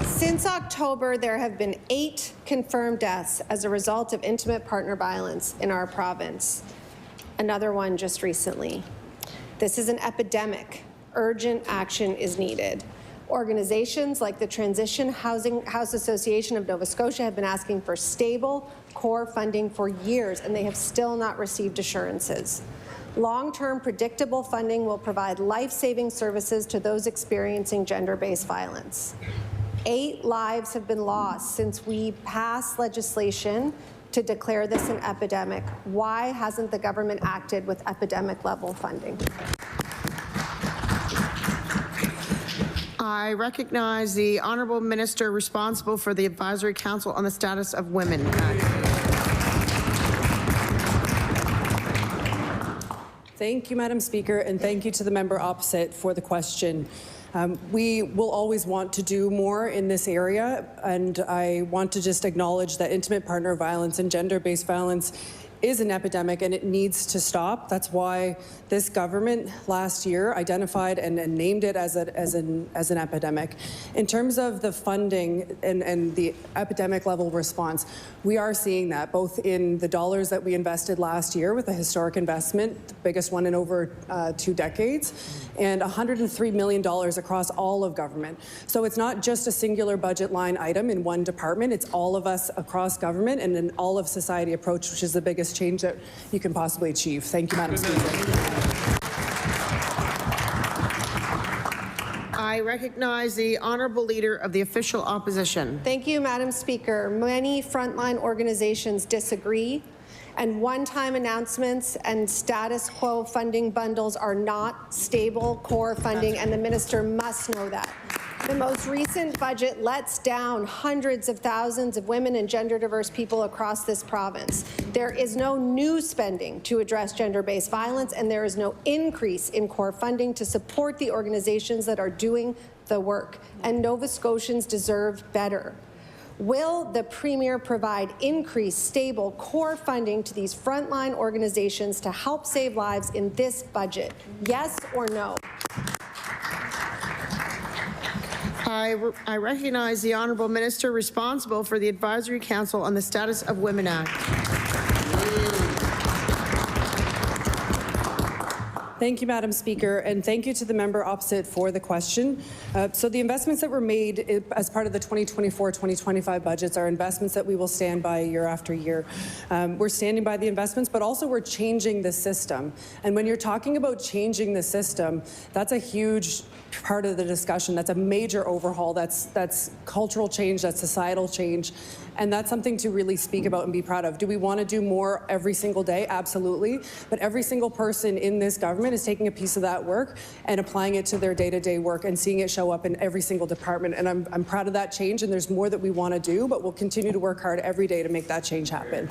Since October, there have been 8 confirmed deaths as a result of intimate partner violence in our province. Another one just recently. This is an epidemic. Urgent action is needed. Organizations like the Transition House Association of Nova Scotia have been asking for stable core funding for years, and they have still not received assurances. Long-term, predictable funding will provide life-saving services to those experiencing gender-based violence. 8 lives have been lost since we passed legislation to declare this an epidemic. Why hasn't the government acted with epidemic-level funding? I recognize the Honourable Minister responsible for the Advisory Council on the Status of Women. Thank you, Madam Speaker, and thank you to the member opposite for the question. We will always want to do more in this area, and I want to just acknowledge that intimate partner violence and gender-based violence is an epidemic and it needs to stop. That's why this government last year identified and named it as an epidemic. In terms of the funding and the epidemic level response, we are seeing that both in the dollars that we invested last year with a historic investment, the biggest one in over 2 decades, and $103 million across all of government. So it's not just a singular budget line item in one department, it's all of us across government and an all of society approach, which is the biggest change that you can possibly achieve. Thank you, Madam Speaker. I recognize the Honourable Leader of the Official Opposition. Thank you, Madam Speaker. Many frontline organizations disagree, and one-time announcements and status quo funding bundles are not stable core funding, and the minister must know that. The most recent budget lets down hundreds of thousands of women and gender-diverse people across this province. There is no new spending to address gender-based violence, and there is no increase in core funding to support the organizations that are doing the work. And Nova Scotians deserve better. Will the Premier provide increased, stable, core funding to these frontline organizations to help save lives in this budget? Yes or no? I recognize the Honourable Minister responsible for the Advisory Council on the Status of Women Act. Thank you, Madam Speaker, and thank you to the member opposite for the question. So the investments that were made as part of the 2024-2025 budgets are investments that we will stand by year after year. We're standing by the investments, but also we're changing the system. And when you're talking about changing the system, that's a huge part of the discussion. That's a major overhaul. That's cultural change, that's societal change, and that's something to really speak about and be proud of. Do we want to do more every single day? Absolutely. But every single person in this government is taking a piece of that work and applying it to their day-to-day work and seeing it show up in every single department. And I'm proud of that change, and there's more that we want to do, but we'll continue to work hard every day to make that change happen.